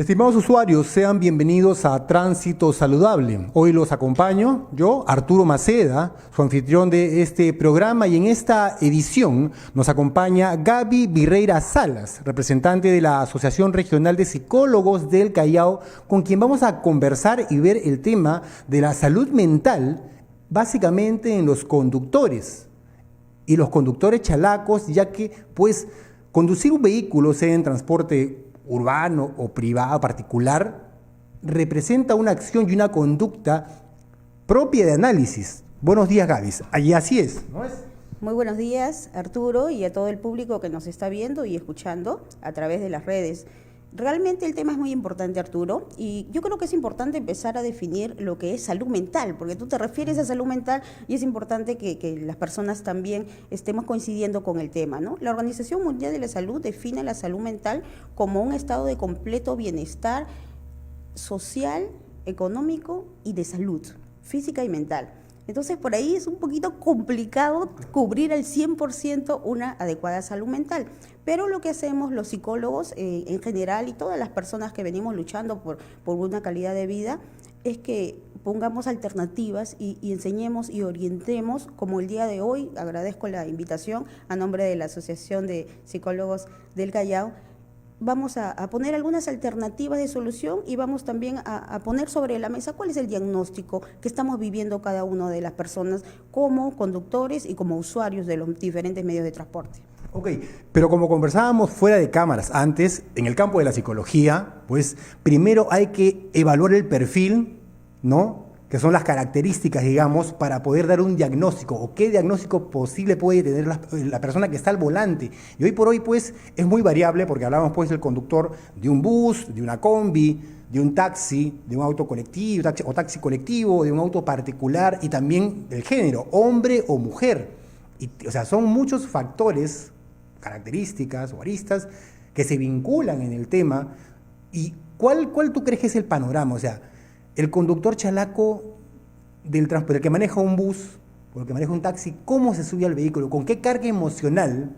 Estimados usuarios, sean bienvenidos a Tránsito Saludable. Hoy los acompaño yo, Arturo Maceda, su anfitrión de este programa, y en esta edición nos acompaña Gaby Virreira Salas, representante de la Asociación Regional de Psicólogos del Callao, con quien vamos a conversar y ver el tema de la salud mental, básicamente en los conductores y los conductores chalacos, ya que pues conducir un vehículo, sea en transporte urbano o privado, particular, representa una acción y una conducta propia de análisis. Buenos días, Gaby. Y así es, ¿no es? Muy buenos días, Arturo, y a todo el público que nos está viendo y escuchando a través de las redes. Realmente el tema es muy importante, Arturo, y yo creo que es importante empezar a definir lo que es salud mental, porque tú te refieres a salud mental y es importante que las personas también estemos coincidiendo con el tema, ¿no? La Organización Mundial de la Salud define la salud mental como un estado de completo bienestar social, económico y de salud, física y mental. Entonces, por ahí es un poquito complicado cubrir al 100% una adecuada salud mental. Pero lo que hacemos los psicólogos en general y todas las personas que venimos luchando por una calidad de vida es que pongamos alternativas y enseñemos y orientemos, como el día de hoy, agradezco la invitación a nombre de la Asociación de Psicólogos del Callao. Vamos a poner algunas alternativas de solución y vamos también a poner sobre la mesa cuál es el diagnóstico que estamos viviendo cada una de las personas como conductores y como usuarios de los diferentes medios de transporte. Ok, pero como conversábamos fuera de cámaras antes, en el campo de la psicología, pues primero hay que evaluar el perfil, ¿no?, que son las características, digamos, para poder dar un diagnóstico o qué diagnóstico posible puede tener la persona que está al volante. Y hoy por hoy, pues, es muy variable porque hablamos, pues, del conductor de un bus, de una combi, de un taxi, de un auto colectivo o taxi colectivo, de un auto particular y también del género, hombre o mujer. O sea, son muchos factores, características o aristas que se vinculan en el tema. ¿Y cuál tú crees que es el panorama? O sea, el conductor chalaco del transporte, el que maneja un bus o el que maneja un taxi, ¿cómo se sube al vehículo? ¿Con qué carga emocional?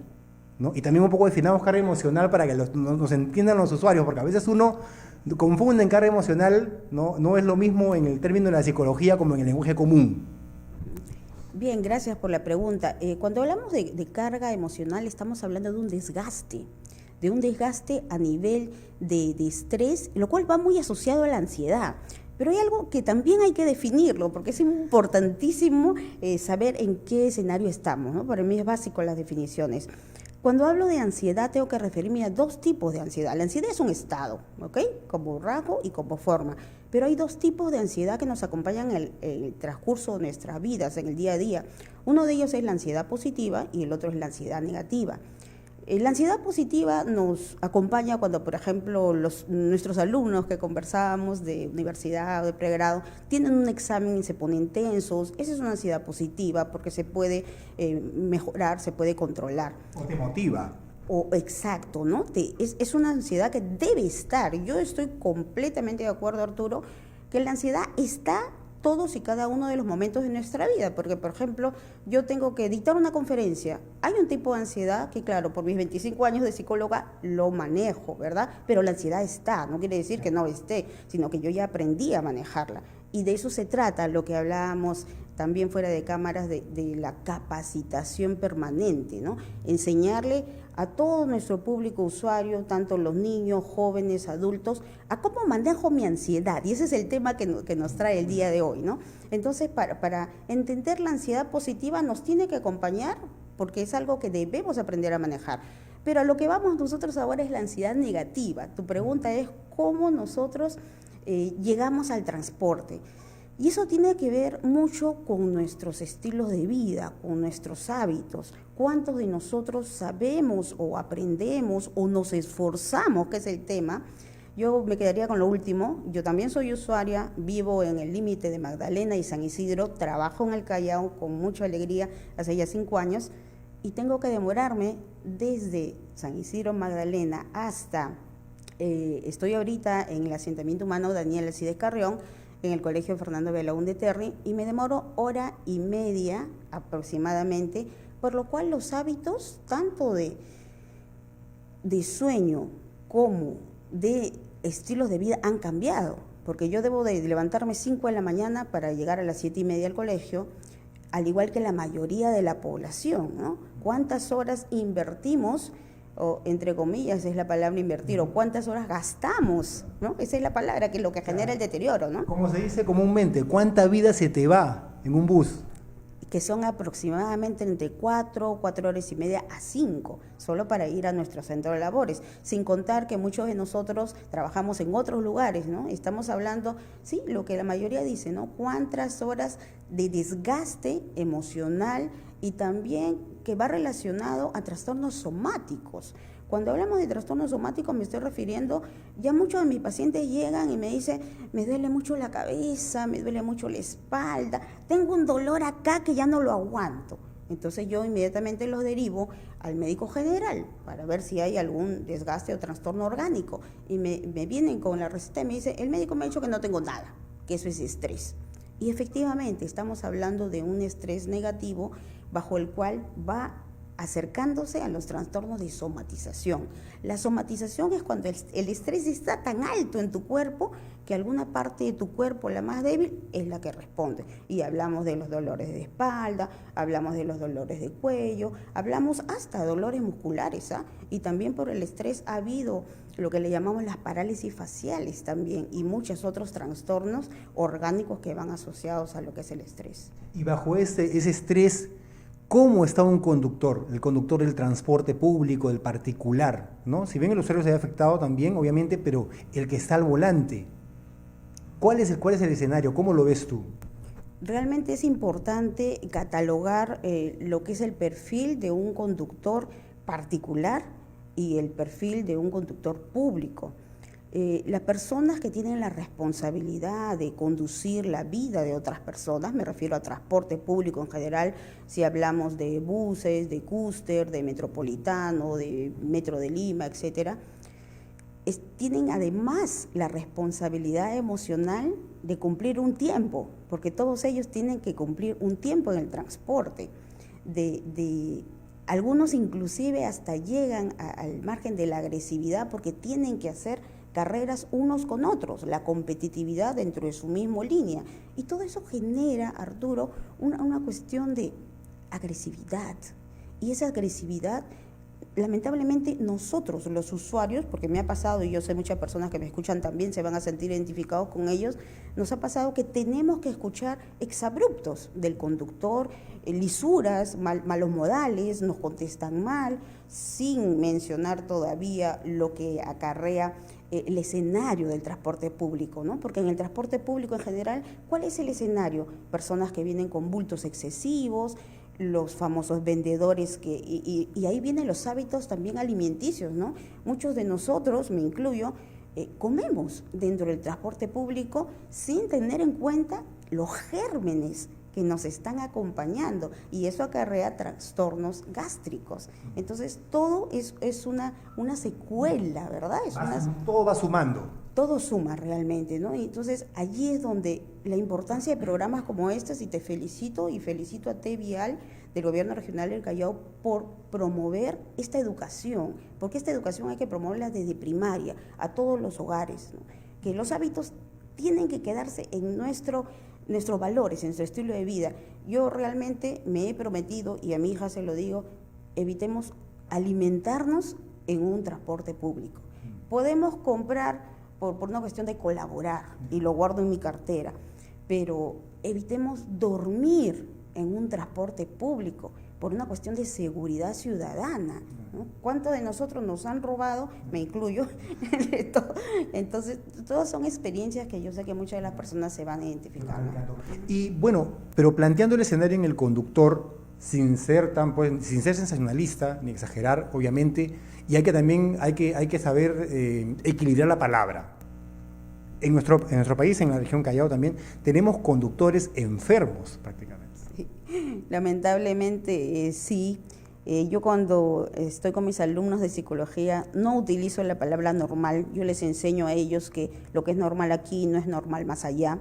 ¿No? Y también un poco definamos carga emocional para que nos entiendan los usuarios, porque a veces uno confunde en carga emocional, no es lo mismo en el término de la psicología como en el lenguaje común. Bien, gracias por la pregunta. Cuando hablamos de carga emocional estamos hablando de un desgaste a nivel de estrés, lo cual va muy asociado a la ansiedad. Pero hay algo que también hay que definirlo, porque es importantísimo saber en qué escenario estamos, ¿no? Para mí es básico las definiciones. Cuando hablo de ansiedad tengo que referirme a dos tipos de ansiedad. La ansiedad es un estado, ¿ok?, como rasgo y como forma. Pero hay dos tipos de ansiedad que nos acompañan en el transcurso de nuestras vidas, en el día a día. Uno de ellos es la ansiedad positiva y el otro es la ansiedad negativa. La ansiedad positiva nos acompaña cuando, por ejemplo, nuestros alumnos que conversábamos de universidad o de pregrado tienen un examen y se ponen tensos. Esa es una ansiedad positiva porque se puede mejorar, se puede controlar. O te motiva. Exacto, ¿no? Es una ansiedad que debe estar. Yo estoy completamente de acuerdo, Arturo, que la ansiedad está todos y cada uno de los momentos de nuestra vida, porque, por ejemplo, yo tengo que dictar una conferencia. Hay un tipo de ansiedad que, claro, por mis 25 años de psicóloga lo manejo, ¿verdad? Pero la ansiedad está, no quiere decir que no esté, sino que yo ya aprendí a manejarla. Y de eso se trata lo que hablábamos también fuera de cámaras de la capacitación permanente, ¿no? Enseñarle a todo nuestro público usuario, tanto los niños, jóvenes, adultos, a cómo manejo mi ansiedad. Y ese es el tema que nos trae el día de hoy, ¿no? Entonces, para entender la ansiedad positiva nos tiene que acompañar porque es algo que debemos aprender a manejar. Pero a lo que vamos nosotros ahora es la ansiedad negativa. Tu pregunta es cómo nosotros llegamos al transporte. Y eso tiene que ver mucho con nuestros estilos de vida, con nuestros hábitos. ¿Cuántos de nosotros sabemos o aprendemos o nos esforzamos, que es el tema? Yo me quedaría con lo último. Yo también soy usuaria, vivo en el límite de Magdalena y San Isidro, trabajo en el Callao con mucha alegría hace ya 5 años y tengo que demorarme desde San Isidro, Magdalena, hasta, estoy ahorita en el asentamiento humano Daniel Alcides Carrión, en el Colegio Fernando Belaúnde Terry, y me demoro 1:30 aproximadamente, por lo cual los hábitos tanto de sueño como de estilos de vida han cambiado, porque yo debo de levantarme 5 de la mañana para llegar a las 7:30 al colegio, al igual que la mayoría de la población, ¿no? ¿Cuántas horas invertimos, o entre comillas es la palabra invertir, o cuántas horas gastamos, ¿no? Esa es la palabra, que es lo que genera el deterioro, ¿no? Como se dice comúnmente, ¿cuánta vida se te va en un bus? Que son aproximadamente entre 4 horas y media a 5, solo para ir a nuestro centro de labores, sin contar que muchos de nosotros trabajamos en otros lugares, ¿no? Estamos hablando, sí, lo que la mayoría dice, ¿no? Cuántas horas de desgaste emocional y también que va relacionado a trastornos somáticos. Cuando hablamos de trastornos somáticos me estoy refiriendo, ya muchos de mis pacientes llegan y me dicen, me duele mucho la cabeza, me duele mucho la espalda, tengo un dolor acá que ya no lo aguanto. Entonces yo inmediatamente los derivo al médico general para ver si hay algún desgaste o trastorno orgánico. Y me vienen con la receta y me dicen, el médico me ha dicho que no tengo nada, que eso es estrés. Y efectivamente estamos hablando de un estrés negativo bajo el cual va acercándose a los trastornos de somatización. La somatización es cuando el estrés está tan alto en tu cuerpo que alguna parte de tu cuerpo, la más débil, es la que responde. Y hablamos de los dolores de espalda, hablamos de los dolores de cuello, hablamos hasta dolores musculares, ¿ah? Y también por el estrés ha habido lo que le llamamos las parálisis faciales también y muchos otros trastornos orgánicos que van asociados a lo que es el estrés. Y bajo ese estrés, ¿cómo está un conductor? El conductor del transporte público, del particular, ¿no? Si bien el usuario se ve afectado también, obviamente, pero el que está al volante, ¿cuál es el escenario? ¿Cómo lo ves tú? Realmente es importante catalogar lo que es el perfil de un conductor particular y el perfil de un conductor público. Las personas que tienen la responsabilidad de conducir la vida de otras personas, me refiero a transporte público en general, si hablamos de buses, de cúster, de metropolitano, de metro de Lima, etcétera, tienen además la responsabilidad emocional de cumplir un tiempo, porque todos ellos tienen que cumplir un tiempo en el transporte. Algunos inclusive hasta llegan al margen de la agresividad porque tienen que hacer carreras unos con otros, la competitividad dentro de su misma línea. Y todo eso genera, Arturo, una cuestión de agresividad. Y esa agresividad, lamentablemente nosotros, los usuarios, porque me ha pasado, y yo sé muchas personas que me escuchan también se van a sentir identificados con ellos, nos ha pasado que tenemos que escuchar exabruptos del conductor, lisuras, malos modales, nos contestan mal, sin mencionar todavía lo que acarrea el escenario del transporte público, ¿no? Porque en el transporte público en general, ¿cuál es el escenario? Personas que vienen con bultos excesivos, los famosos vendedores y ahí vienen los hábitos también alimenticios, ¿no? Muchos de nosotros, me incluyo, comemos dentro del transporte público sin tener en cuenta los gérmenes que nos están acompañando y eso acarrea trastornos gástricos. Entonces, todo es una secuela, ¿verdad? Todo va sumando. Todo suma realmente, ¿no? Y entonces, allí es donde la importancia de programas como estos, y te felicito y felicito a Vial del Gobierno Regional del Callao por promover esta educación, porque esta educación hay que promoverla desde primaria, a todos los hogares, ¿no? Que los hábitos tienen que quedarse en nuestros valores, en nuestro estilo de vida. Yo realmente me he prometido, y a mi hija se lo digo, evitemos alimentarnos en un transporte público. Podemos comprar por una cuestión de colaborar, y lo guardo en mi cartera, pero evitemos dormir en un transporte público por una cuestión de seguridad ciudadana, ¿no? ¿Cuántos de nosotros nos han robado? Me incluyo. Entonces, todas son experiencias que yo sé que muchas de las personas se van a identificar, ¿no? Y bueno, pero planteando el escenario en el conductor, sin ser sensacionalista ni exagerar, obviamente, y hay que saber equilibrar la palabra. En nuestro país, en la región Callao también, tenemos conductores enfermos prácticamente. Sí. Lamentablemente sí. Yo cuando estoy con mis alumnos de psicología no utilizo la palabra normal. Yo les enseño a ellos que lo que es normal aquí no es normal más allá,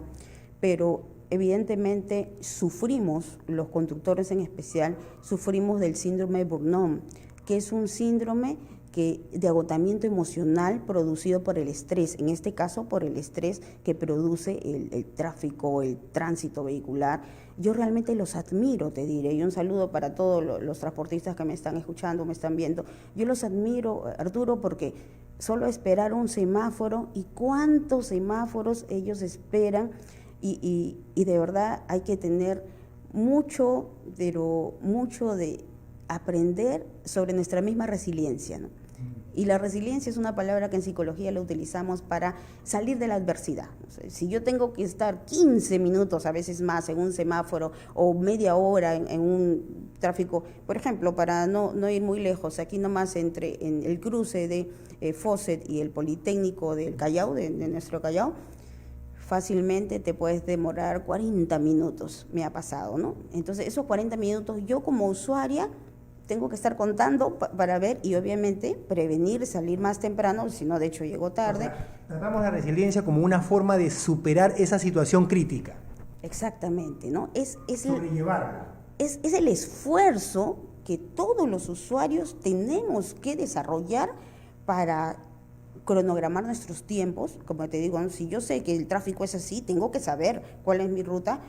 pero evidentemente sufrimos, los conductores en especial, sufrimos del síndrome de Burnout, que es un síndrome de agotamiento emocional producido por el estrés, en este caso por el estrés que produce el tráfico, el tránsito vehicular. Yo realmente los admiro, te diré, y un saludo para todos los transportistas que me están escuchando, me están viendo. Yo los admiro, Arturo, porque solo esperar un semáforo y cuántos semáforos ellos esperan y de verdad hay que tener mucho, pero mucho de aprender sobre nuestra misma resiliencia, ¿no? Y la resiliencia es una palabra que en psicología la utilizamos para salir de la adversidad. O sea, si yo tengo que estar 15 minutos, a veces más, en un semáforo o media hora en un tráfico, por ejemplo, para no ir muy lejos, aquí nomás en el cruce de Fawcett y el Politécnico del Callao, de nuestro Callao, fácilmente te puedes demorar 40 minutos, me ha pasado, ¿no? Entonces, esos 40 minutos yo como usuaria tengo que estar contando para ver y obviamente prevenir, salir más temprano, si no, de hecho, llego tarde. O sea, tratamos la resiliencia como una forma de superar esa situación crítica. Exactamente, ¿no? Sobrellevarla. Es el esfuerzo que todos los usuarios tenemos que desarrollar para cronogramar nuestros tiempos. Como te digo, si yo sé que el tráfico es así, tengo que saber cuál es mi ruta,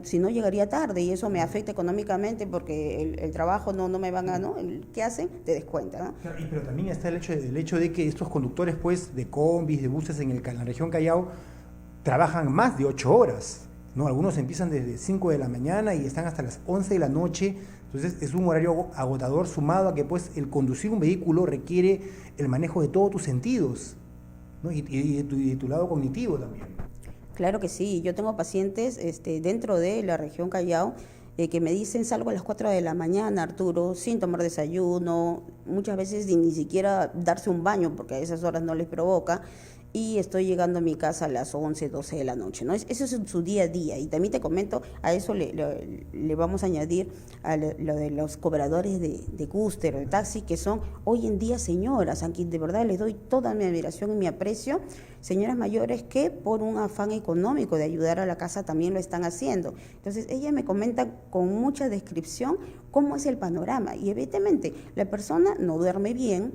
si no llegaría tarde y eso me afecta económicamente porque el trabajo no me van a, ¿no? ¿Qué hacen? Te descuentan, ¿no? Claro, pero también está el hecho de que estos conductores pues, de combis, de buses en la región Callao, trabajan más de 8 horas, ¿no? Algunos empiezan desde 5 de la mañana y están hasta las 11 de la noche. Entonces es un horario agotador sumado a que pues, el conducir un vehículo requiere el manejo de todos tus sentidos, ¿no? y de tu lado cognitivo también. Claro que sí, yo tengo pacientes dentro de la región Callao que me dicen salgo a las 4 de la mañana, Arturo, sin tomar desayuno, muchas veces ni siquiera darse un baño porque a esas horas no les provoca, y estoy llegando a mi casa a las 11, 12 de la noche, ¿no? Eso es su día a día. Y también te comento, a eso le vamos a añadir a lo de los cobradores de Cúster o de taxi, que son hoy en día señoras, a quien de verdad les doy toda mi admiración y mi aprecio, señoras mayores que por un afán económico de ayudar a la casa también lo están haciendo. Entonces, ella me comenta con mucha descripción cómo es el panorama. Y evidentemente, la persona no duerme bien,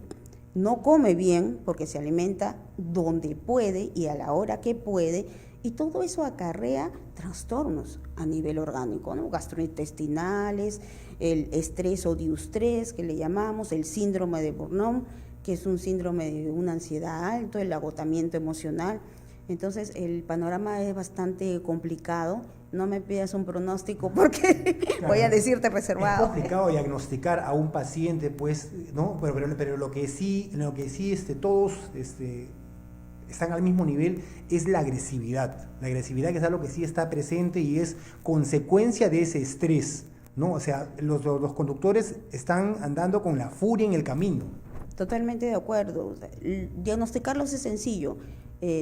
no come bien porque se alimenta donde puede y a la hora que puede, y todo eso acarrea trastornos a nivel orgánico, ¿no? Gastrointestinales, el estrés o diustrés que le llamamos, el síndrome de Burnout, que es un síndrome de una ansiedad alta, el agotamiento emocional. Entonces el panorama es bastante complicado. No me pidas un pronóstico porque claro, voy a decirte reservado. Es complicado diagnosticar a un paciente, pues, ¿no? Pero lo que sí todos están al mismo nivel es la agresividad. La agresividad, que es algo que sí está presente y es consecuencia de ese estrés, ¿no? O sea, los conductores están andando con la furia en el camino. Totalmente de acuerdo. O sea, diagnosticarlos es sencillo,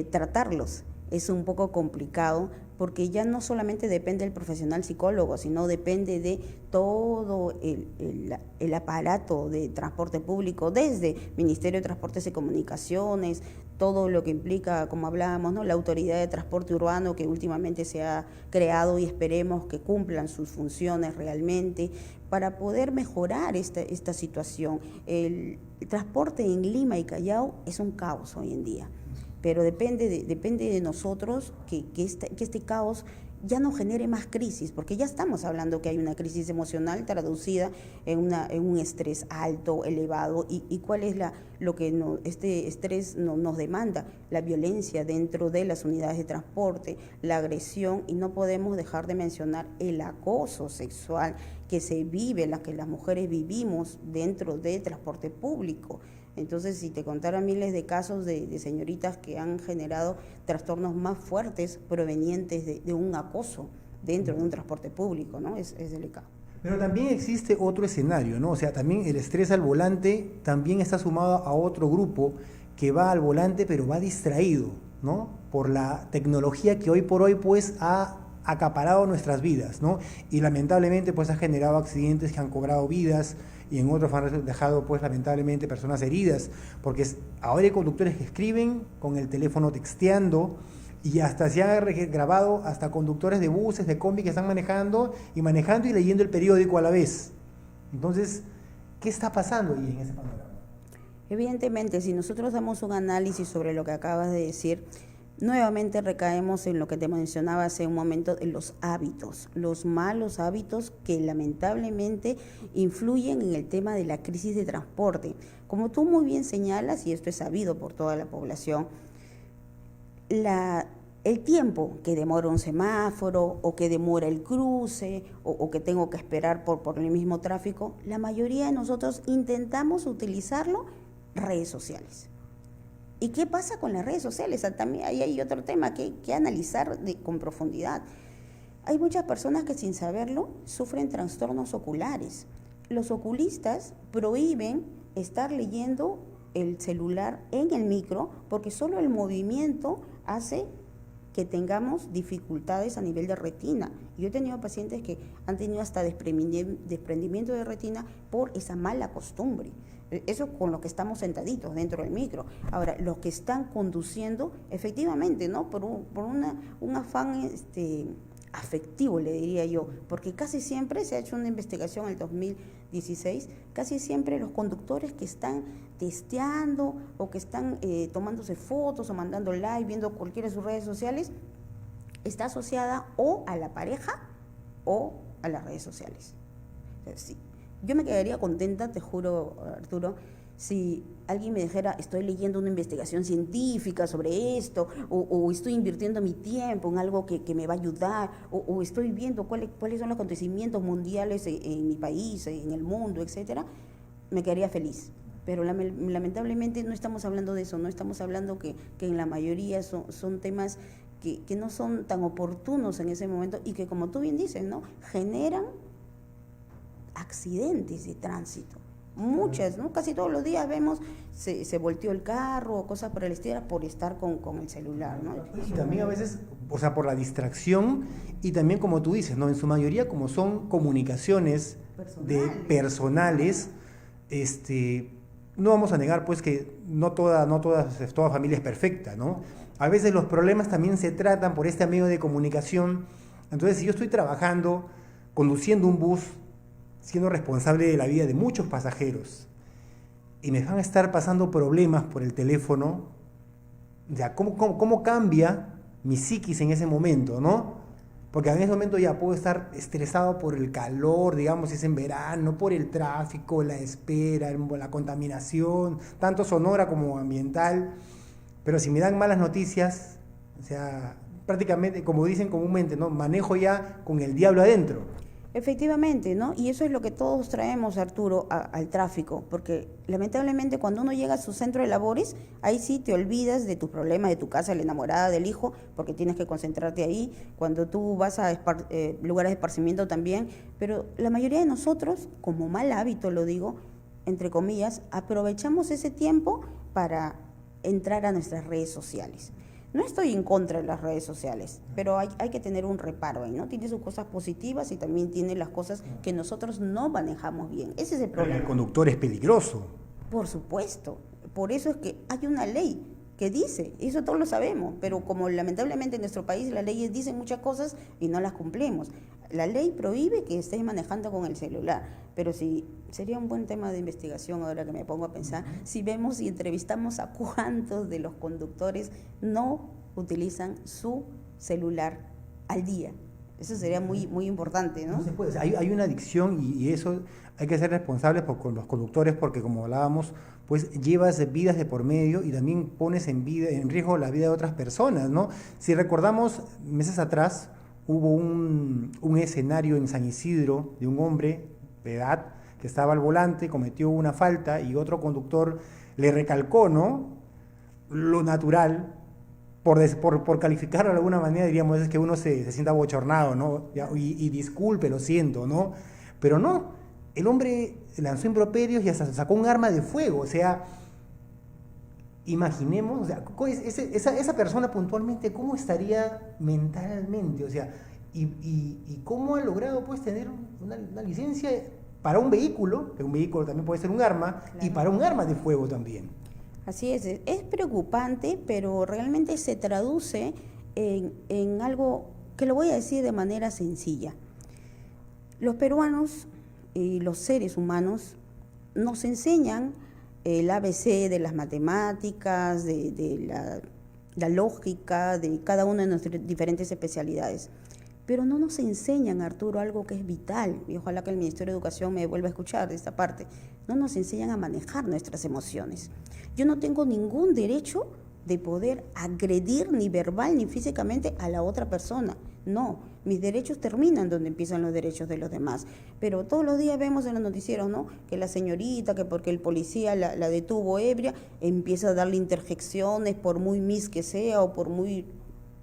tratarlos es un poco complicado porque ya no solamente depende del profesional psicólogo, sino depende de todo el aparato de transporte público, desde Ministerio de Transportes y Comunicaciones, todo lo que implica, como hablábamos, ¿no? La Autoridad de Transporte Urbano que últimamente se ha creado y esperemos que cumplan sus funciones realmente para poder mejorar esta situación. El transporte en Lima y Callao es un caos hoy en día, pero depende de nosotros que este caos ya no genere más crisis, porque ya estamos hablando que hay una crisis emocional traducida en un estrés alto, elevado, y cuál es lo que este estrés nos demanda: la violencia dentro de las unidades de transporte, la agresión, y no podemos dejar de mencionar el acoso sexual que se vive, la que las mujeres vivimos dentro del transporte público. Entonces, si te contara miles de casos de señoritas que han generado trastornos más fuertes provenientes de un acoso dentro de un transporte público, ¿no? Es delicado. Pero también existe otro escenario, ¿no? O sea, también el estrés al volante también está sumado a otro grupo que va al volante pero va distraído, ¿no? Por la tecnología que hoy por hoy pues ha acaparado nuestras vidas, ¿no? Y lamentablemente pues ha generado accidentes que han cobrado vidas y en otros han dejado pues lamentablemente personas heridas, porque ahora hay conductores que escriben con el teléfono texteando, y hasta se ha grabado hasta conductores de buses, de combi que están manejando y leyendo el periódico a la vez. Entonces, ¿qué está pasando ahí en ese panorama? Evidentemente, si nosotros damos un análisis sobre lo que acabas de decir, nuevamente recaemos en lo que te mencionaba hace un momento, en los hábitos, los malos hábitos que lamentablemente influyen en el tema de la crisis de transporte. Como tú muy bien señalas, y esto es sabido por toda la población, el tiempo que demora un semáforo o que demora el cruce o que tengo que esperar por el mismo tráfico, la mayoría de nosotros intentamos utilizarlo redes sociales. ¿Y qué pasa con las redes sociales? También ahí hay otro tema que analizar con profundidad. Hay muchas personas que sin saberlo sufren trastornos oculares. Los oculistas prohíben estar leyendo el celular en el micro porque solo el movimiento hace que tengamos dificultades a nivel de retina. Yo he tenido pacientes que han tenido hasta desprendimiento de retina por esa mala costumbre. Eso con los que estamos sentaditos dentro del micro. Ahora, los que están conduciendo, efectivamente, ¿no? Por un afán afectivo, le diría yo, porque casi siempre se ha hecho una investigación en el 2016, casi siempre los conductores que están testeando o que están tomándose fotos o mandando live, viendo cualquiera de sus redes sociales, está asociada o a la pareja o a las redes sociales. Sí. Yo me quedaría contenta, te juro, Arturo, si alguien me dijera, estoy leyendo una investigación científica sobre esto, o estoy invirtiendo mi tiempo en algo que me va a ayudar, o estoy viendo cuáles son los acontecimientos mundiales en mi país, en el mundo, etcétera, me quedaría feliz. Pero lamentablemente no estamos hablando de eso, no estamos hablando que en la mayoría son temas que no son tan oportunos en ese momento y que, como tú bien dices, ¿no?, generan accidentes de tránsito. Muchas, ¿no? Casi todos los días vemos se volteó el carro o cosas por el estilo por estar con el celular, ¿no? Y también a veces, o sea, por la distracción y también como tú dices, ¿no? En su mayoría como son comunicaciones personales, no vamos a negar pues que no toda familia es perfecta, ¿no? A veces los problemas también se tratan por este medio de comunicación. Entonces, si yo estoy trabajando, conduciendo un bus, siendo responsable de la vida de muchos pasajeros y me van a estar pasando problemas por el teléfono, ya, ¿cómo cambia mi psiquis en ese momento, ¿no? Porque en ese momento ya puedo estar estresado por el calor, digamos, si es en verano, por el tráfico, la espera, la contaminación, tanto sonora como ambiental. Pero si me dan malas noticias, o sea, prácticamente, como dicen comúnmente, ¿no?, manejo ya con el diablo adentro. Efectivamente, ¿no? Y eso es lo que todos traemos, Arturo, al tráfico, porque lamentablemente cuando uno llega a su centro de labores, ahí sí te olvidas de tus problemas, de tu casa, la enamorada, del hijo, porque tienes que concentrarte ahí, cuando tú vas a lugares de esparcimiento también, pero la mayoría de nosotros, como mal hábito lo digo, entre comillas, aprovechamos ese tiempo para entrar a nuestras redes sociales. No estoy en contra de las redes sociales, pero hay que tener un reparo ahí, ¿no? Tiene sus cosas positivas y también tiene las cosas que nosotros no manejamos bien. Ese es el problema. El conductor es peligroso. Por supuesto. Por eso es que hay una ley que dice, eso todos lo sabemos, pero como lamentablemente en nuestro país las leyes dicen muchas cosas y no las cumplimos. La ley prohíbe que estés manejando con el celular, pero sí, sería un buen tema de investigación ahora que me pongo a pensar, si vemos y entrevistamos a cuántos de los conductores no utilizan su celular al día. Eso sería muy, muy importante, ¿no? No se puede. Hay una adicción y eso hay que ser responsables con los conductores porque, como hablábamos, pues llevas vidas de por medio y también pones en riesgo la vida de otras personas, ¿no? Si recordamos, meses atrás hubo un escenario en San Isidro de un hombre de edad que estaba al volante, cometió una falta y otro conductor le recalcó, ¿no?, lo natural. Por calificarlo de alguna manera, diríamos, es que uno se sienta bochornado, ¿no? Y disculpe, lo siento, ¿no? Pero no, el hombre lanzó improperios y hasta sacó un arma de fuego. O sea, imaginemos, o sea, esa persona puntualmente, ¿cómo estaría mentalmente? O sea, y cómo ha logrado, pues, tener una licencia para un vehículo, que un vehículo también puede ser un arma, claro, y para un arma de fuego también. Así es preocupante, pero realmente se traduce en algo que lo voy a decir de manera sencilla. Los peruanos y los seres humanos nos enseñan el ABC de las matemáticas, de la lógica, de cada una de nuestras diferentes especialidades. Pero no nos enseñan, Arturo, algo que es vital, y ojalá que el Ministerio de Educación me vuelva a escuchar de esta parte. No nos enseñan a manejar nuestras emociones. Yo no tengo ningún derecho de poder agredir ni verbal ni físicamente a la otra persona. No, mis derechos terminan donde empiezan los derechos de los demás. Pero todos los días vemos en los noticieros, ¿no?, que la señorita, que porque el policía la detuvo ebria, empieza a darle interjecciones, por muy miss que sea o por muy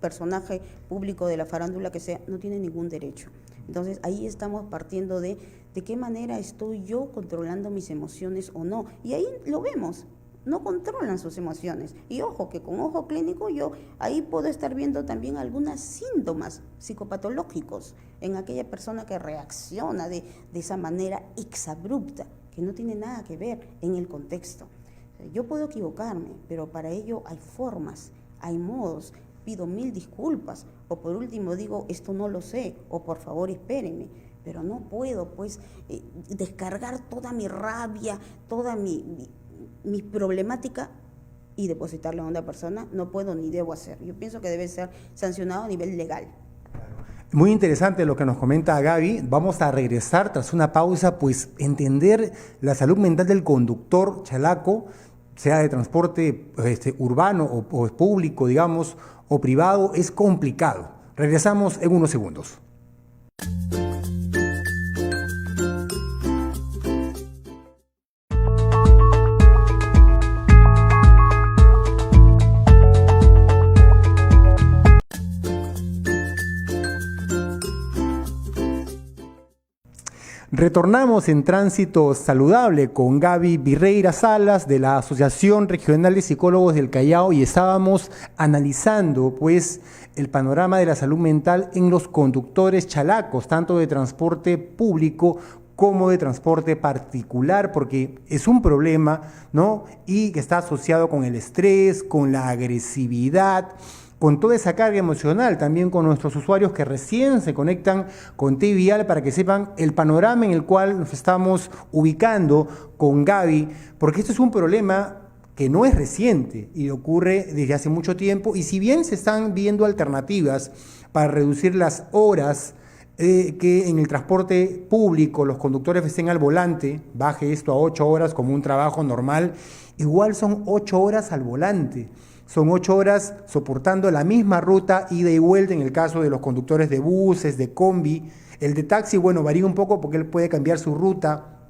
personaje público de la farándula que sea, no tiene ningún derecho. Entonces ahí estamos partiendo de qué manera estoy yo controlando mis emociones o no. Y ahí lo vemos, no controlan sus emociones. Y ojo, que con ojo clínico yo ahí puedo estar viendo también algunos síntomas psicopatológicos en aquella persona que reacciona de esa manera exabrupta, que no tiene nada que ver en el contexto. Yo puedo equivocarme, pero para ello hay formas, hay modos. Pido 1000 disculpas, o por último digo, esto no lo sé, o por favor espérenme, pero no puedo pues descargar toda mi rabia, toda mi problemática y depositarla a una persona. No puedo ni debo hacer. Yo pienso que debe ser sancionado a nivel legal. Muy interesante lo que nos comenta Gaby. Vamos a regresar tras una pausa, pues entender la salud mental del conductor chalaco, sea de transporte urbano o público, digamos, o privado, es complicado. Regresamos en unos segundos. Retornamos en Tránsito Saludable con Gaby Virreira Salas de la Asociación Regional de Psicólogos del Callao y estábamos analizando pues el panorama de la salud mental en los conductores chalacos, tanto de transporte público como de transporte particular, porque es un problema, ¿no? Y que está asociado con el estrés, con la agresividad, con toda esa carga emocional, también con nuestros usuarios que recién se conectan con TVial para que sepan el panorama en el cual nos estamos ubicando con Gaby, porque esto es un problema que no es reciente y ocurre desde hace mucho tiempo, y si bien se están viendo alternativas para reducir las horas que en el transporte público los conductores estén al volante, baje esto a 8 horas como un trabajo normal, igual son 8 horas al volante. Son 8 horas soportando la misma ruta, ida y vuelta en el caso de los conductores de buses, de combi. El de taxi, bueno, varía un poco porque él puede cambiar su ruta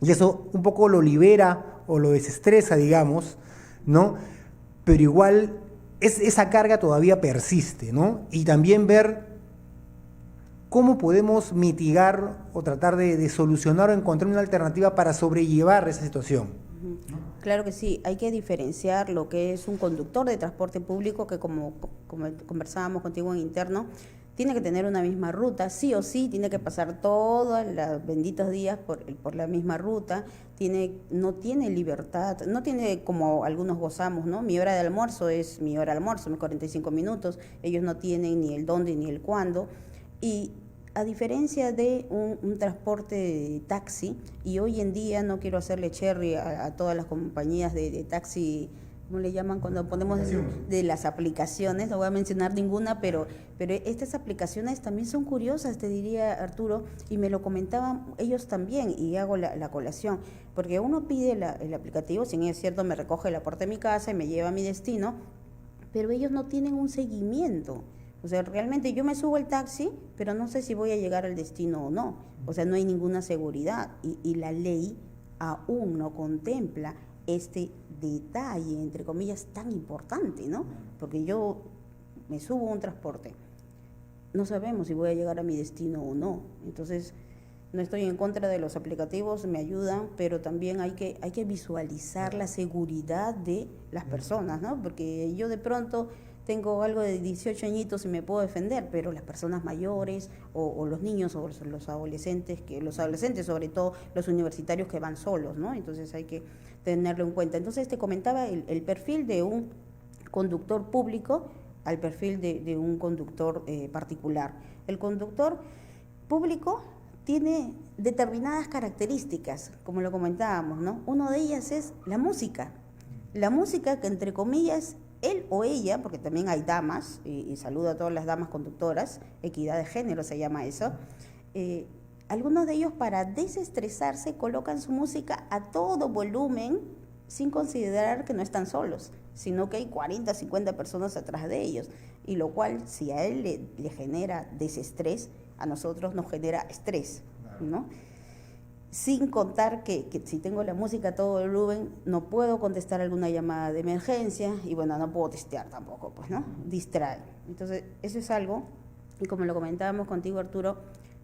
y eso un poco lo libera o lo desestresa, digamos, ¿no? Pero igual esa carga todavía persiste, ¿no? Y también ver cómo podemos mitigar o tratar de solucionar o encontrar una alternativa para sobrellevar esa situación. Claro que sí, hay que diferenciar lo que es un conductor de transporte público, que como conversábamos contigo en interno, tiene que tener una misma ruta, sí o sí, tiene que pasar todos los benditos días por la misma ruta, no tiene libertad, no tiene como algunos gozamos, ¿no? Mi hora de almuerzo es mi hora de almuerzo, mis 45 minutos, ellos no tienen ni el dónde ni el cuándo, y a diferencia de un transporte de taxi, y hoy en día no quiero hacerle cherry a todas las compañías de taxi, ¿cómo le llaman cuando ponemos de las aplicaciones? No voy a mencionar ninguna, pero estas aplicaciones también son curiosas, te diría, Arturo, y me lo comentaban ellos también, y hago la colación, porque uno pide el aplicativo, si bien es cierto, me recoge la puerta de mi casa y me lleva a mi destino, pero ellos no tienen un seguimiento. O sea, realmente yo me subo al taxi, pero no sé si voy a llegar al destino o no. O sea, no hay ninguna seguridad y la ley aún no contempla este detalle, entre comillas, tan importante, ¿no? Porque yo me subo a un transporte, no sabemos si voy a llegar a mi destino o no. Entonces, no estoy en contra de los aplicativos, me ayudan, pero también hay que visualizar la seguridad de las personas, ¿no? Porque yo de pronto tengo algo de 18 añitos y me puedo defender, pero las personas mayores o los niños o los adolescentes sobre todo los universitarios que van solos, ¿no? Entonces hay que tenerlo en cuenta. Entonces te comentaba el perfil de un conductor público al perfil de un conductor particular. El conductor público tiene determinadas características, como lo comentábamos, ¿no? Una de ellas es la música. La música que, entre comillas, él o ella, porque también hay damas, y saludo a todas las damas conductoras, equidad de género se llama eso, algunos de ellos para desestresarse colocan su música a todo volumen sin considerar que no están solos, sino que hay 40, 50 personas atrás de ellos, y lo cual si a él le genera desestrés, a nosotros nos genera estrés, ¿no? Sin contar que si tengo la música a todo volumen, no puedo contestar alguna llamada de emergencia y bueno, no puedo testear tampoco, pues, ¿no? Distrae. Entonces, eso es algo, y como lo comentábamos contigo, Arturo,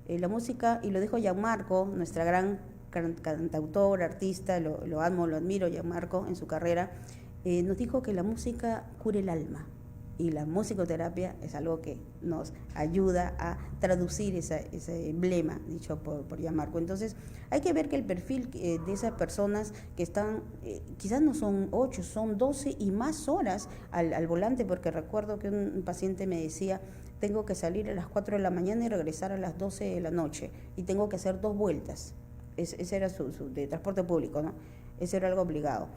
la música, y lo dijo Gianmarco, nuestra gran cantautor, artista, lo amo, lo admiro, Gianmarco, en su carrera, nos dijo que la música cura el alma. Y la musicoterapia es algo que nos ayuda a traducir ese emblema dicho por Gianmarco. Entonces, hay que ver que el perfil de esas personas que están, quizás no son 8, son 12 y más horas al volante, porque recuerdo que un paciente me decía, tengo que salir a las 4 de la mañana y regresar a las 12 de la noche, y tengo que hacer 2 vueltas. Ese era su de transporte público, ¿no? Ese era algo obligado.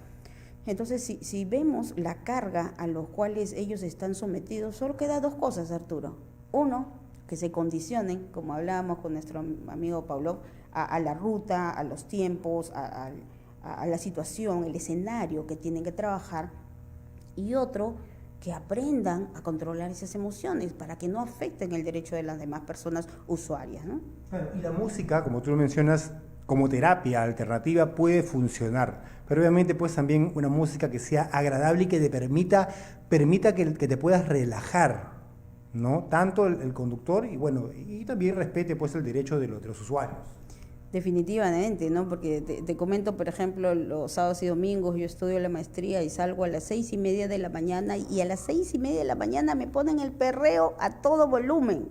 Entonces, si vemos la carga a los cuales ellos están sometidos, solo queda 2 cosas, Arturo. Uno, que se condicionen, como hablábamos con nuestro amigo Pablo, a la ruta, a los tiempos, a la situación, el escenario que tienen que trabajar. Y otro, que aprendan a controlar esas emociones para que no afecten el derecho de las demás personas usuarias, ¿no? Bueno, y la música, como tú lo mencionas, como terapia alternativa puede funcionar, pero obviamente pues también una música que sea agradable y que te permita que te puedas relajar, ¿no? Tanto el conductor y bueno, y también respete pues el derecho de los usuarios. Definitivamente, ¿no? Porque te comento, por ejemplo, los sábados y domingos yo estudio la maestría y salgo a las 6:30 de la mañana y a las 6:30 de la mañana me ponen el perreo a todo volumen.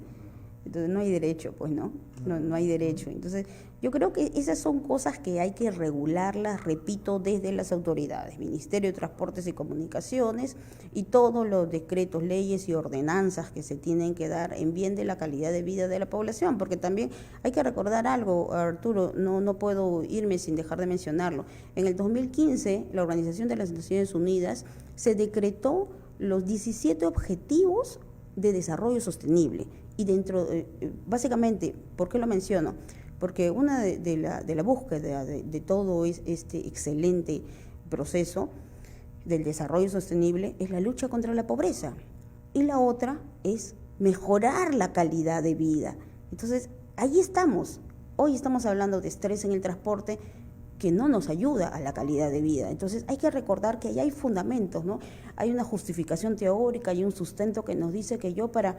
Entonces no hay derecho, pues, ¿no? No hay derecho. Entonces yo creo que esas son cosas que hay que regularlas, repito, desde las autoridades, Ministerio de Transportes y Comunicaciones y todos los decretos, leyes y ordenanzas que se tienen que dar en bien de la calidad de vida de la población, porque también hay que recordar algo, Arturo, no puedo irme sin dejar de mencionarlo. En el 2015, la Organización de las Naciones Unidas se decretó los 17 objetivos de desarrollo sostenible. Y dentro, básicamente, ¿por qué lo menciono? Porque una de la búsqueda de todo este excelente proceso del desarrollo sostenible es la lucha contra la pobreza. Y la otra es mejorar la calidad de vida. Entonces, ahí estamos. Hoy estamos hablando de estrés en el transporte que no nos ayuda a la calidad de vida. Entonces hay que recordar que ahí hay fundamentos, ¿no? Hay una justificación teórica, hay un sustento que nos dice que yo para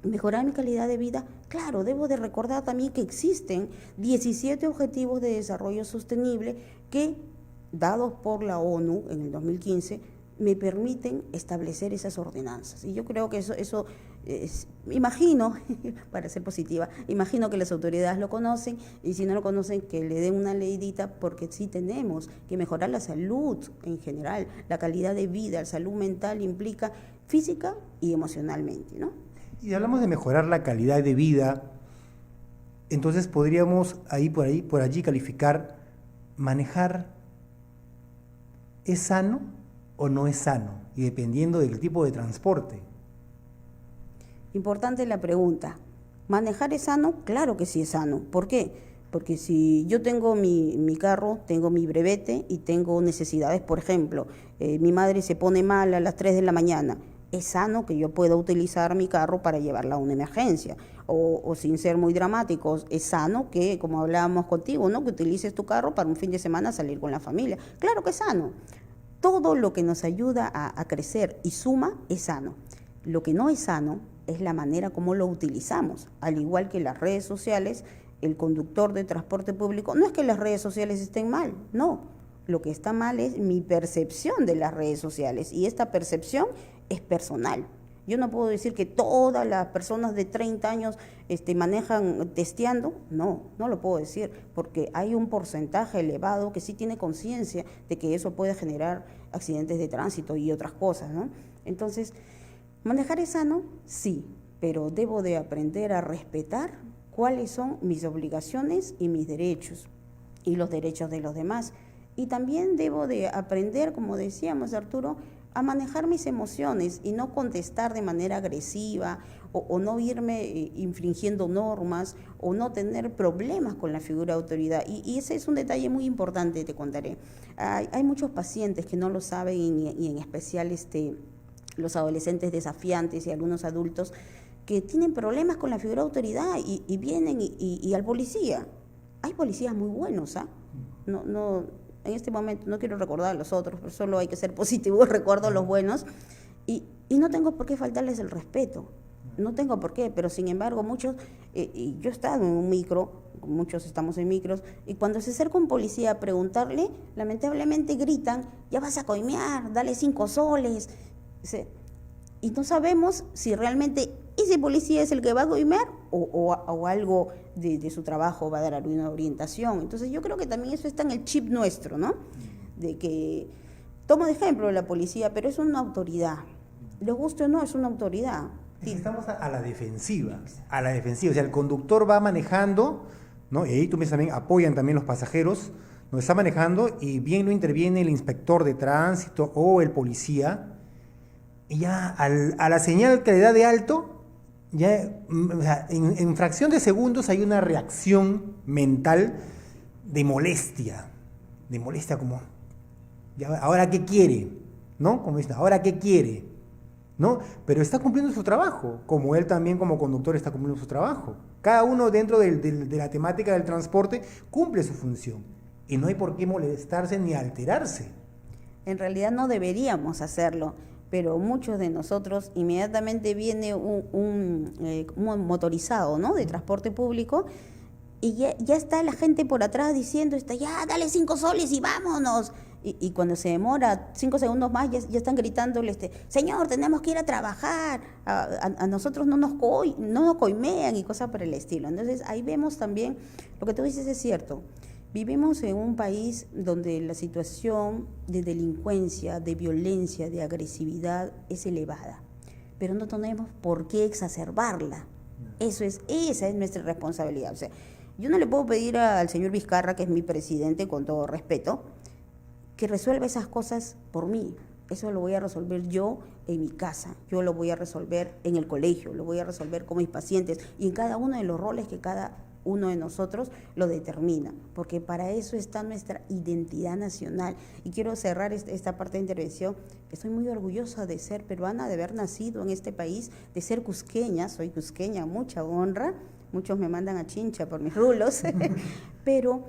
mejorar mi calidad de vida, claro, debo de recordar también que existen 17 objetivos de desarrollo sostenible que, dados por la ONU en el 2015, me permiten establecer esas ordenanzas. Y yo creo que eso imagino, para ser positiva, imagino que las autoridades lo conocen, y si no lo conocen, que le den una leidita, porque sí tenemos que mejorar la salud en general, la calidad de vida, la salud mental implica física y emocionalmente, ¿no? Y hablamos de mejorar la calidad de vida, entonces podríamos por allí calificar, manejar, ¿es sano o no es sano? Y dependiendo del tipo de transporte. Importante la pregunta. ¿Manejar es sano? Claro que sí es sano. ¿Por qué? Porque si yo tengo mi carro, tengo mi brevete y tengo necesidades, por ejemplo, mi madre se pone mal a las 3 de la mañana, es sano que yo pueda utilizar mi carro para llevarla a una emergencia. O sin ser muy dramáticos, es sano que, como hablábamos contigo, ¿no? Que utilices tu carro para un fin de semana salir con la familia. Claro que es sano. Todo lo que nos ayuda a crecer y suma es sano. Lo que no es sano es la manera como lo utilizamos. Al igual que las redes sociales, el conductor de transporte público, no es que las redes sociales estén mal, no. Lo que está mal es mi percepción de las redes sociales, y esta percepción es personal. Yo no puedo decir que todas las personas de 30 años manejan testeando, no lo puedo decir, porque hay un porcentaje elevado que sí tiene conciencia de que eso puede generar accidentes de tránsito y otras cosas, ¿no? Entonces, ¿manejar es sano? Sí, pero debo de aprender a respetar cuáles son mis obligaciones y mis derechos y los derechos de los demás. Y también debo de aprender, como decíamos, Arturo, a manejar mis emociones y no contestar de manera agresiva o no irme infringiendo normas o no tener problemas con la figura de autoridad. Y ese es un detalle muy importante, te contaré. Hay muchos pacientes que no lo saben y en especial los adolescentes desafiantes y algunos adultos que tienen problemas con la figura de autoridad y vienen y al policía. Hay policías muy buenos, ¿ah? No, en este momento no quiero recordar a los otros, pero solo hay que ser positivo, recuerdo a los buenos, y no tengo por qué faltarles el respeto, no tengo por qué, pero sin embargo muchos, y yo he estado en un micro, muchos estamos en micros, y cuando se acerca un policía a preguntarle, lamentablemente gritan, ya vas a coimear, dale 5 soles, y no sabemos si realmente ese policía es el que va a coimear o algo de su trabajo va a dar alguna orientación. Entonces yo creo que también eso está en el chip nuestro, ¿no? De que, tomo de ejemplo la policía, pero es una autoridad. Le guste o no, es una autoridad. Sí. Estamos a la defensiva, o sea, el conductor va manejando, ¿no? Y ahí tú ves también, apoyan también los pasajeros, no está manejando y bien no interviene el inspector de tránsito o el policía, y ya a la señal que le da de alto, ya, o sea, en fracción de segundos hay una reacción mental de molestia como, ya, ¿ahora qué quiere? ¿No? Como dice, ¿ahora qué quiere? ¿No? Pero está cumpliendo su trabajo, como él también como conductor está cumpliendo su trabajo. Cada uno dentro de la temática del transporte cumple su función y no hay por qué molestarse ni alterarse. En realidad no deberíamos hacerlo, pero muchos de nosotros inmediatamente viene un motorizado, ¿no?, de transporte público y ya está la gente por atrás diciendo, ya, dale 5 soles y vámonos. Y cuando se demora 5 segundos más, ya están gritándole, señor, tenemos que ir a trabajar, a nosotros no nos coimean y cosas por el estilo. Entonces ahí vemos también, lo que tú dices es cierto, vivimos en un país donde la situación de delincuencia, de violencia, de agresividad es elevada, pero no tenemos por qué exacerbarla. Esa es nuestra responsabilidad. O sea, yo no le puedo pedir al señor Vizcarra, que es mi presidente, con todo respeto, que resuelva esas cosas por mí. Eso lo voy a resolver yo en mi casa, yo lo voy a resolver en el colegio, lo voy a resolver con mis pacientes y en cada uno de los roles que cada uno de nosotros lo determina, porque para eso está nuestra identidad nacional. Y quiero cerrar esta parte de intervención. Estoy muy orgullosa de ser peruana, de haber nacido en este país, de ser cusqueña, soy cusqueña, mucha honra, muchos me mandan a Chincha por mis rulos, pero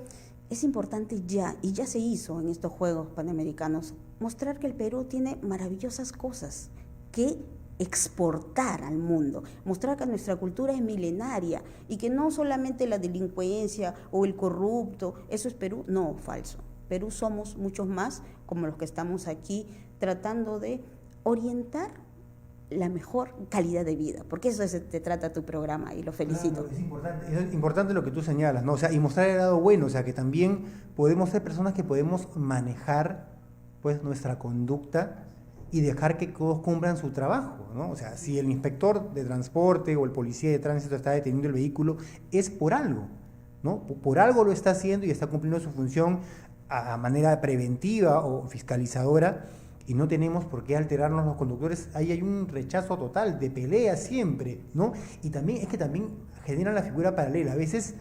es importante y ya se hizo en estos Juegos Panamericanos, mostrar que el Perú tiene maravillosas cosas que exportar al mundo, mostrar que nuestra cultura es milenaria y que no solamente la delincuencia o el corrupto, eso es Perú, no, falso. Perú somos muchos más como los que estamos aquí tratando de orientar la mejor calidad de vida, porque eso te trata tu programa y lo felicito. Claro, es importante lo que tú señalas, ¿no? O sea, y mostrar el lado bueno, o sea, que también podemos ser personas que podemos manejar pues nuestra conducta y dejar que todos cumplan su trabajo, ¿no? O sea, si el inspector de transporte o el policía de tránsito está deteniendo el vehículo, es por algo, ¿no? Por algo lo está haciendo y está cumpliendo su función a manera preventiva o fiscalizadora, y no tenemos por qué alterarnos los conductores. Ahí hay un rechazo total, de pelea siempre, ¿no? Y también también generan la figura paralela. A veces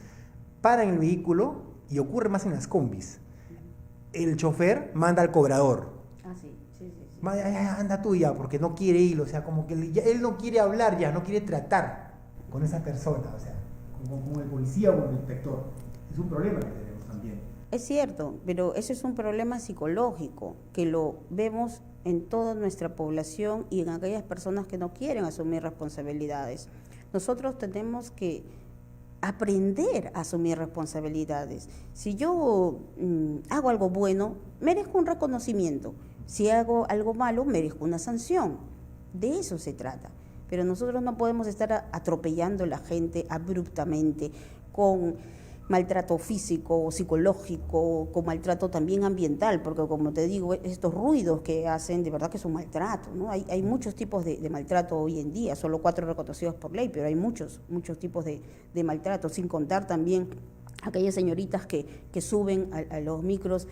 paran el vehículo y ocurre más en las combis. El chofer manda al cobrador. Ah, sí. Anda tú ya, porque no quiere ir, o sea, como que él no quiere hablar ya, no quiere tratar con esa persona, o sea, como el policía o el inspector. Es un problema que tenemos también. Es cierto, pero ese es un problema psicológico que lo vemos en toda nuestra población y en aquellas personas que no quieren asumir responsabilidades. Nosotros tenemos que aprender a asumir responsabilidades. Si yo hago algo bueno, merezco un reconocimiento. Si hago algo malo, merezco una sanción. De eso se trata. Pero nosotros no podemos estar atropellando a la gente abruptamente con maltrato físico o psicológico, con maltrato también ambiental, porque como te digo, estos ruidos que hacen, de verdad que es un maltrato, ¿no? Hay muchos tipos de maltrato hoy en día, solo 4 reconocidos por ley, pero hay muchos tipos de maltrato, sin contar también aquellas señoritas que suben a los micros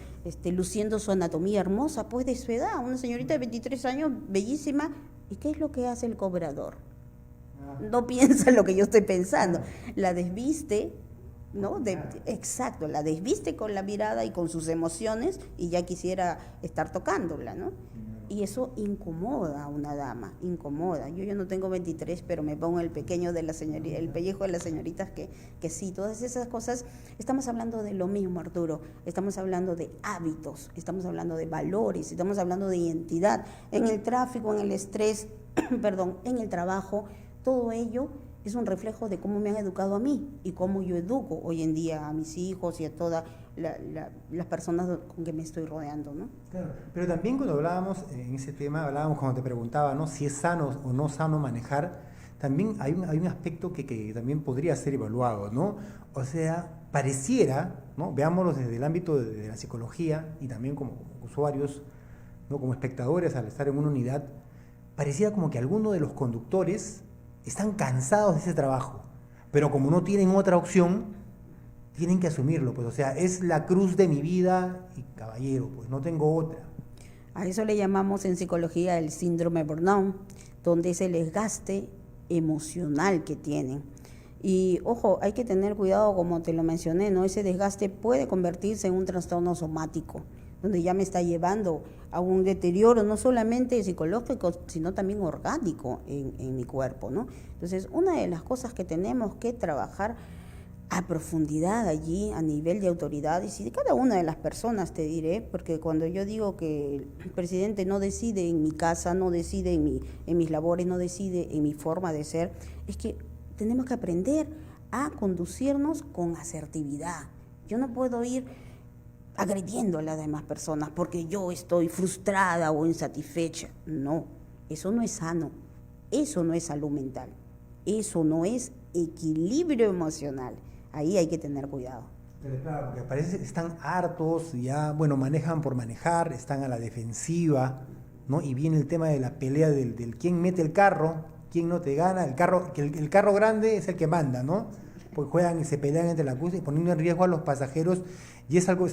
luciendo su anatomía hermosa, pues de su edad, una señorita de 23 años, bellísima, ¿y qué es lo que hace el cobrador? No piensa lo que yo estoy pensando, la desviste, ¿no? Exacto, la desviste con la mirada y con sus emociones y ya quisiera estar tocándola, ¿no? Y eso incomoda a una dama, incomoda. Yo no tengo 23, pero me pongo el pequeño de la señorita, el pellejo de las señoritas que sí, todas esas cosas. Estamos hablando de lo mismo, Arturo. Estamos hablando de hábitos, estamos hablando de valores, estamos hablando de identidad. En el tráfico, en el estrés, perdón, en el trabajo, todo ello es un reflejo de cómo me han educado a mí y cómo yo educo hoy en día a mis hijos y a todas las personas con que me estoy rodeando, ¿no? Claro, pero también cuando hablábamos en ese tema, hablábamos cuando te preguntaba, ¿no?, si es sano o no sano manejar, también hay un aspecto que también podría ser evaluado, ¿no? O sea, pareciera, ¿no?, veámoslo desde el ámbito de la psicología y también como usuarios, ¿no?, como espectadores al estar en una unidad, pareciera como que algunos de los conductores están cansados de ese trabajo, pero como no tienen otra opción, tienen que asumirlo, pues, o sea, es la cruz de mi vida y caballero, pues no tengo otra. A eso le llamamos en psicología el síndrome burnout, donde es el desgaste emocional que tienen. Y ojo, hay que tener cuidado, como te lo mencioné, ¿no? Ese desgaste puede convertirse en un trastorno somático, donde ya me está llevando a un deterioro no solamente psicológico, sino también orgánico en mi cuerpo, ¿no? Entonces, una de las cosas que tenemos que trabajar a profundidad allí, a nivel de autoridades y de cada una de las personas, te diré, porque cuando yo digo que el presidente no decide en mi casa, no decide en mis labores, no decide en mi forma de ser, es que tenemos que aprender a conducirnos con asertividad. Yo no puedo ir agrediendo a las demás personas porque yo estoy frustrada o insatisfecha. No, eso no es sano, eso no es salud mental, eso no es equilibrio emocional. Ahí hay que tener cuidado. Pero claro, porque parece que están hartos, ya, bueno, manejan por manejar, están a la defensiva, ¿no? Y viene el tema de la pelea del quién mete el carro, quién no te gana, el carro grande es el que manda, ¿no? Pues juegan y se pelean entre la cruz y poniendo en riesgo a los pasajeros, y es algo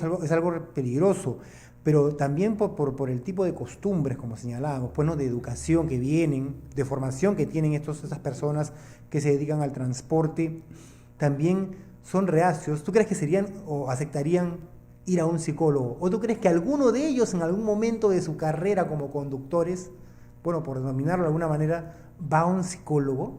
peligroso, pero también por el tipo de costumbres, como señalábamos, pues, ¿no?, de educación que vienen, de formación que tienen esas personas que se dedican al transporte, también son reacios. ¿Tú crees que serían o aceptarían ir a un psicólogo? ¿O tú crees que alguno de ellos en algún momento de su carrera como conductores, bueno, por denominarlo de alguna manera, va a un psicólogo?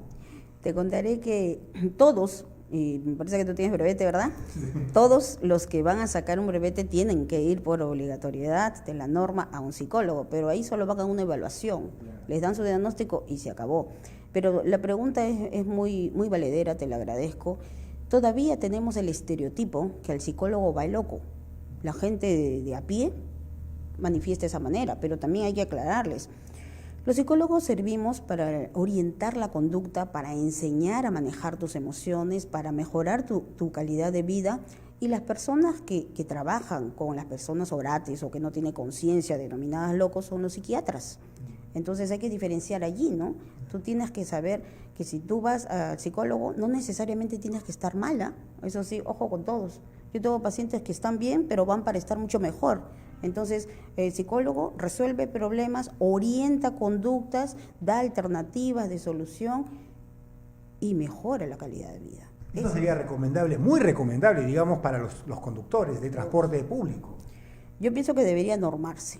Te contaré que todos, y me parece que tú tienes brevete, ¿verdad? Sí. Todos los que van a sacar un brevete tienen que ir por obligatoriedad de la norma a un psicólogo, pero ahí solo van a una evaluación, les dan su diagnóstico y se acabó. Pero la pregunta es muy valedera, te la agradezco. Todavía tenemos el estereotipo que el psicólogo va loco. La gente de a pie manifiesta esa manera, pero también hay que aclararles. Los psicólogos servimos para orientar la conducta, para enseñar a manejar tus emociones, para mejorar tu calidad de vida. Y las personas que trabajan con las personas orates o que no tienen conciencia, denominadas locos, son los psiquiatras. Entonces hay que diferenciar allí, ¿no? Tú tienes que saber que si tú vas al psicólogo, no necesariamente tienes que estar mala. Eso sí, ojo con todos. Yo tengo pacientes que están bien, pero van para estar mucho mejor. Entonces, el psicólogo resuelve problemas, orienta conductas, da alternativas de solución y mejora la calidad de vida. Eso sería recomendable, muy recomendable, digamos, para los conductores de transporte público. Yo pienso que debería normarse,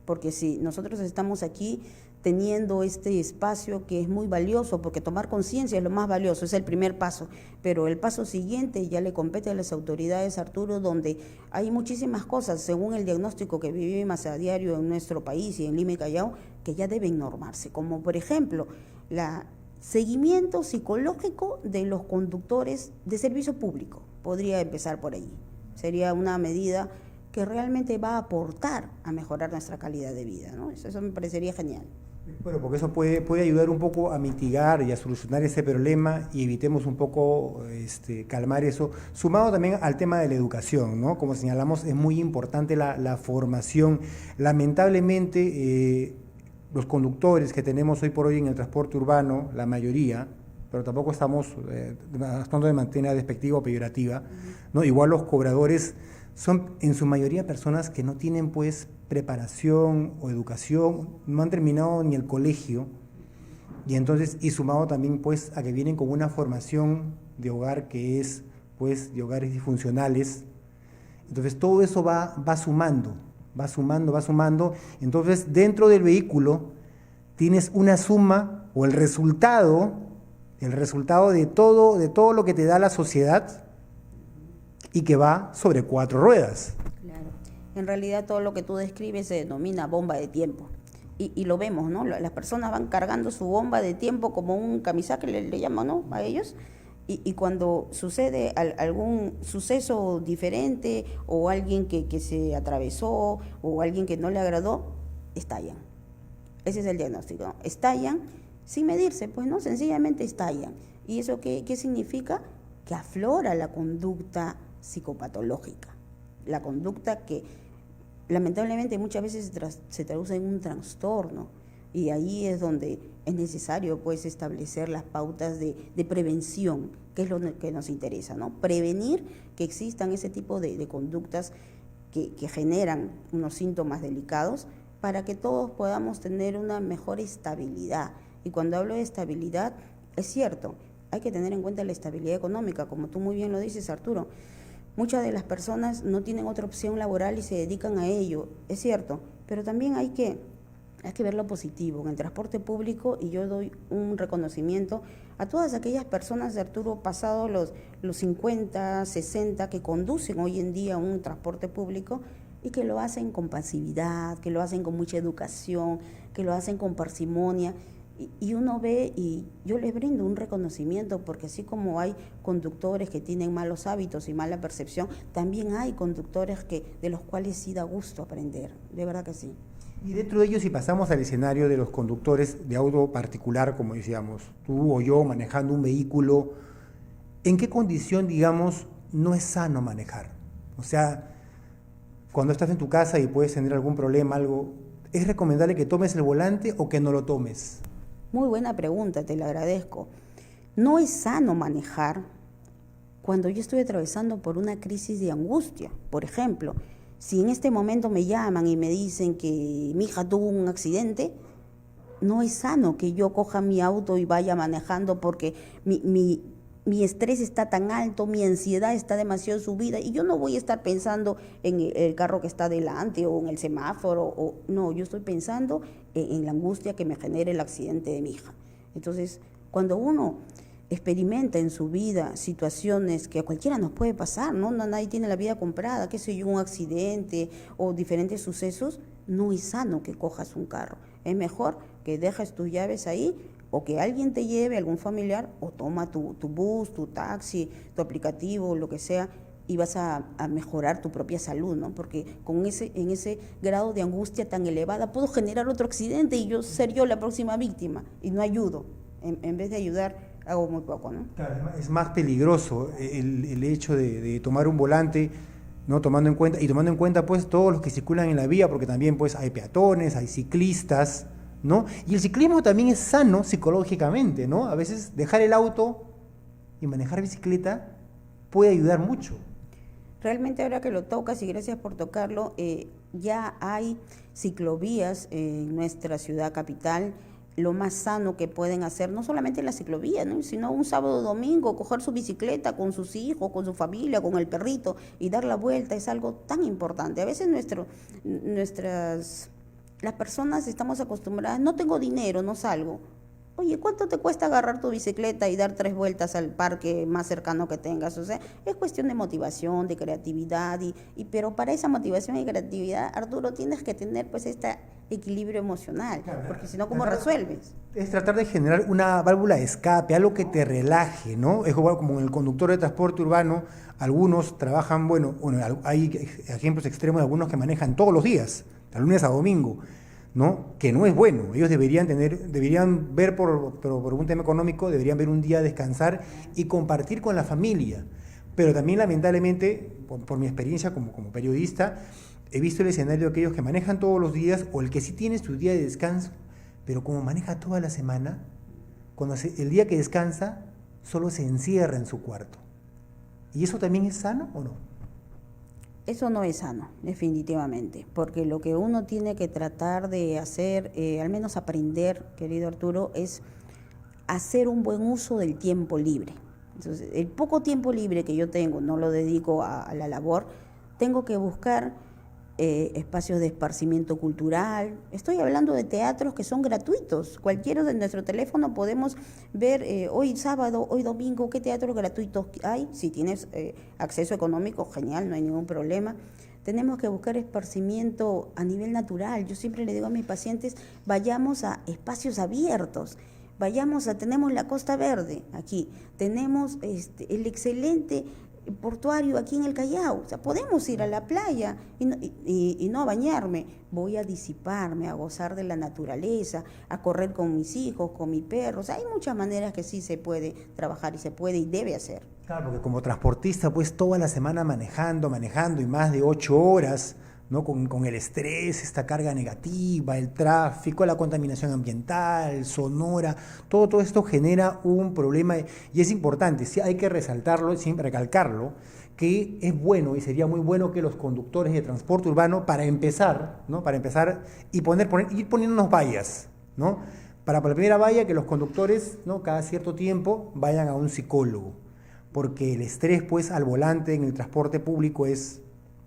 porque si nosotros estamos aquí teniendo este espacio que es muy valioso, porque tomar conciencia es lo más valioso, es el primer paso, pero el paso siguiente ya le compete a las autoridades, Arturo, donde hay muchísimas cosas, según el diagnóstico que vivimos a diario en nuestro país y en Lima y Callao, que ya deben normarse, como por ejemplo, la seguimiento psicológico de los conductores de servicio público, podría empezar por allí, sería una medida que realmente va a aportar a mejorar nuestra calidad de vida, ¿no? Eso me parecería genial. Bueno, porque eso puede ayudar un poco a mitigar y a solucionar ese problema y evitemos un poco calmar eso, sumado también al tema de la educación, ¿no? Como señalamos, es muy importante la formación. Lamentablemente, los conductores que tenemos hoy por hoy en el transporte urbano, la mayoría, pero tampoco estamos tratando de mantener despectiva o peyorativa, ¿no? Igual los cobradores son en su mayoría personas que no tienen pues preparación o educación, no han terminado ni el colegio, y entonces, y sumado también pues a que vienen con una formación de hogar que es pues de hogares disfuncionales, entonces todo eso va sumando, va sumando, entonces dentro del vehículo tienes una suma o el resultado de todo lo que te da la sociedad y que va sobre 4 ruedas. Claro. En realidad todo lo que tú describes se denomina bomba de tiempo. Y lo vemos, ¿no? Las personas van cargando su bomba de tiempo como un camisaje, le llaman, ¿no? A ellos. Y cuando sucede algún suceso diferente o alguien que se atravesó o alguien que no le agradó, estallan. Ese es el diagnóstico, ¿no? Estallan sin medirse, pues, ¿no? Sencillamente estallan. ¿Y eso qué significa? Que aflora la conducta psicopatológica, la conducta que lamentablemente muchas veces se traduce en un trastorno, y ahí es donde es necesario pues establecer las pautas de prevención, que es lo que nos interesa, ¿no? Prevenir que existan ese tipo de conductas que generan unos síntomas delicados para que todos podamos tener una mejor estabilidad. Y cuando hablo de estabilidad, es cierto, hay que tener en cuenta la estabilidad económica, como tú muy bien lo dices, Arturo. Muchas de las personas no tienen otra opción laboral y se dedican a ello, es cierto, pero también hay que ver lo positivo en el transporte público, y yo doy un reconocimiento a todas aquellas personas, Arturo, pasados los 50, 60, que conducen hoy en día un transporte público y que lo hacen con pasividad, que lo hacen con mucha educación, que lo hacen con parsimonia. Y uno ve, y yo les brindo un reconocimiento, porque así como hay conductores que tienen malos hábitos y mala percepción, también hay conductores de los cuales sí da gusto aprender, de verdad que sí. Y dentro de ello, si pasamos al escenario de los conductores de auto particular, como decíamos, tú o yo manejando un vehículo, ¿en qué condición, digamos, no es sano manejar? O sea, cuando estás en tu casa y puedes tener algún problema, algo, ¿es recomendable que tomes el volante o que no lo tomes? Muy buena pregunta, te la agradezco. No es sano manejar cuando yo estoy atravesando por una crisis de angustia. Por ejemplo, si en este momento me llaman y me dicen que mi hija tuvo un accidente, no es sano que yo coja mi auto y vaya manejando, porque mi estrés está tan alto, mi ansiedad está demasiado subida, y yo no voy a estar pensando en el carro que está delante o en el semáforo, no, yo estoy pensando en la angustia que me genera el accidente de mi hija. Entonces, cuando uno experimenta en su vida situaciones que a cualquiera nos puede pasar, ¿no? Nadie tiene la vida comprada, qué sé yo, un accidente o diferentes sucesos, no es sano que cojas un carro. Es mejor que dejes tus llaves ahí, o que alguien te lleve, algún familiar, o toma tu bus, tu taxi, tu aplicativo, lo que sea, y vas a mejorar tu propia salud, ¿no? Porque en ese grado de angustia tan elevada puedo generar otro accidente y ser yo la próxima víctima, y no ayudo. En vez de ayudar, hago muy poco, ¿no? Claro, es más peligroso el hecho de tomar un volante, ¿no? Tomando en cuenta pues todos los que circulan en la vía, porque también pues hay peatones, hay ciclistas, ¿no? Y el ciclismo también es sano psicológicamente, ¿no? A veces dejar el auto y manejar bicicleta puede ayudar mucho. Realmente, ahora que lo tocas, y gracias por tocarlo, ya hay ciclovías en nuestra ciudad capital. Lo más sano que pueden hacer, no solamente la ciclovía, ¿no? Sino un sábado o domingo, coger su bicicleta con sus hijos, con su familia, con el perrito, y dar la vuelta, es algo tan importante. A veces las personas estamos acostumbradas, no tengo dinero, no salgo. Oye, ¿cuánto te cuesta agarrar tu bicicleta y dar 3 vueltas al parque más cercano que tengas? O sea, es cuestión de motivación, de creatividad, pero para esa motivación y creatividad, Arturo, tienes que tener pues este equilibrio emocional, claro, porque si no, ¿cómo resuelves? Es tratar de generar una válvula de escape, algo que te relaje, ¿no? Es igual como en el conductor de transporte urbano, algunos trabajan, bueno, hay ejemplos extremos de algunos que manejan todos los días, de lunes a domingo. ¿no? Que no es bueno. Ellos deberían ver por un tema económico, deberían ver un día descansar y compartir con la familia. Pero también, lamentablemente, por mi experiencia como periodista, he visto el escenario de aquellos que manejan todos los días o el que sí tiene su día de descanso, pero como maneja toda la semana, el día que descansa, solo se encierra en su cuarto. ¿Y eso también es sano o no? Eso no es sano, definitivamente, porque lo que uno tiene que tratar de hacer, al menos aprender, querido Arturo, es hacer un buen uso del tiempo libre. Entonces, el poco tiempo libre que yo tengo, no lo dedico a la labor, tengo que buscar espacios de esparcimiento cultural. Estoy hablando de teatros que son gratuitos. Cualquiera de nuestro teléfono podemos ver hoy sábado, hoy domingo, qué teatros gratuitos hay. Si tienes acceso económico, genial, no hay ningún problema. Tenemos que buscar esparcimiento a nivel natural. Yo siempre le digo a mis pacientes, vayamos a espacios abiertos. Tenemos la Costa Verde aquí, tenemos el excelente portuario aquí en el Callao, o sea, podemos ir a la playa y no a bañarme, voy a disiparme, a gozar de la naturaleza, a correr con mis hijos, con mi perro, o sea, hay muchas maneras que sí se puede trabajar y se puede y debe hacer. Claro, porque como transportista, pues toda la semana manejando y más de 8 horas, ¿no? Con el estrés, esta carga negativa, el tráfico, la contaminación ambiental, sonora, todo esto genera un problema y es importante, sí, hay que resaltarlo, siempre recalcarlo, que es bueno y sería muy bueno que los conductores de transporte urbano, para empezar, ¿no? Y ir poniéndonos vallas, ¿no? Para la primera valla, que los conductores, ¿no? Cada cierto tiempo vayan a un psicólogo, porque el estrés, pues, al volante en el transporte público es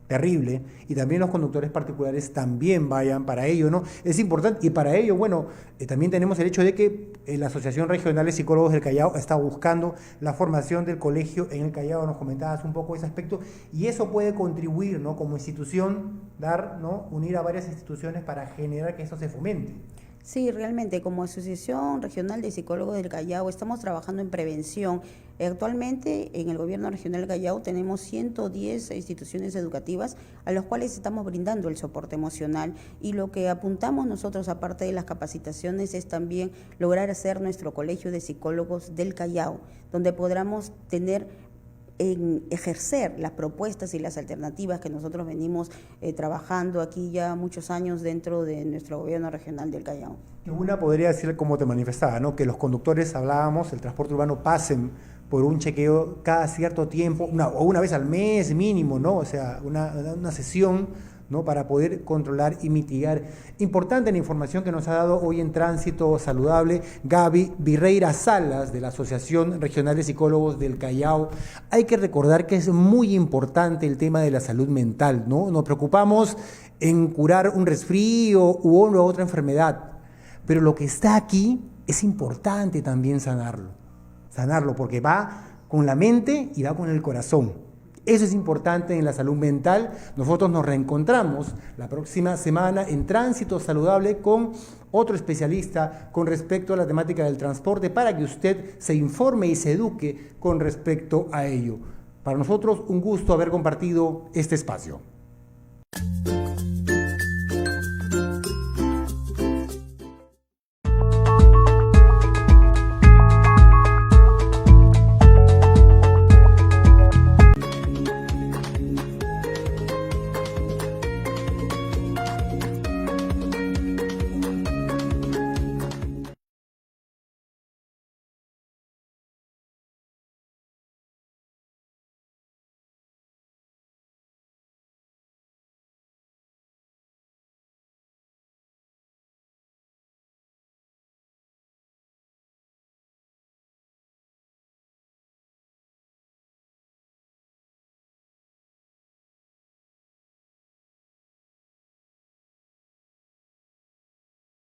terrible, y también los conductores particulares también vayan para ello, ¿no? Es importante, y para ello, bueno, también tenemos el hecho de que la Asociación Regional de Psicólogos del Callao está buscando la formación del colegio en el Callao, nos comentabas un poco ese aspecto, y eso puede contribuir, ¿no? Como institución, ¿no? Unir a varias instituciones para generar que eso se fomente. Sí, realmente, como Asociación Regional de Psicólogos del Callao estamos trabajando en prevención. Actualmente en el Gobierno Regional del Callao tenemos 110 instituciones educativas a las cuales estamos brindando el soporte emocional, y lo que apuntamos nosotros, aparte de las capacitaciones, es también lograr hacer nuestro Colegio de Psicólogos del Callao, donde podamos ejercer las propuestas y las alternativas que nosotros venimos trabajando aquí ya muchos años dentro de nuestro Gobierno Regional del Callao. Una podría decir, como te manifestaba, ¿no? Que los conductores, hablábamos, el transporte urbano pasen por un chequeo cada cierto tiempo, o una vez al mes mínimo, ¿no? O sea, una sesión, ¿no? Para poder controlar y mitigar. Importante la información que nos ha dado hoy en Tránsito Saludable Gaby Virreira Salas, de la Asociación Regional de Psicólogos del Callao. Hay que recordar que es muy importante el tema de la salud mental, ¿no? Nos preocupamos en curar un resfrío u otra enfermedad, pero lo que está aquí es importante también sanarlo, porque va con la mente y va con el corazón. Eso es importante en la salud mental. Nosotros nos reencontramos la próxima semana en Tránsito Saludable con otro especialista con respecto a la temática del transporte, para que usted se informe y se eduque con respecto a ello. Para nosotros un gusto haber compartido este espacio.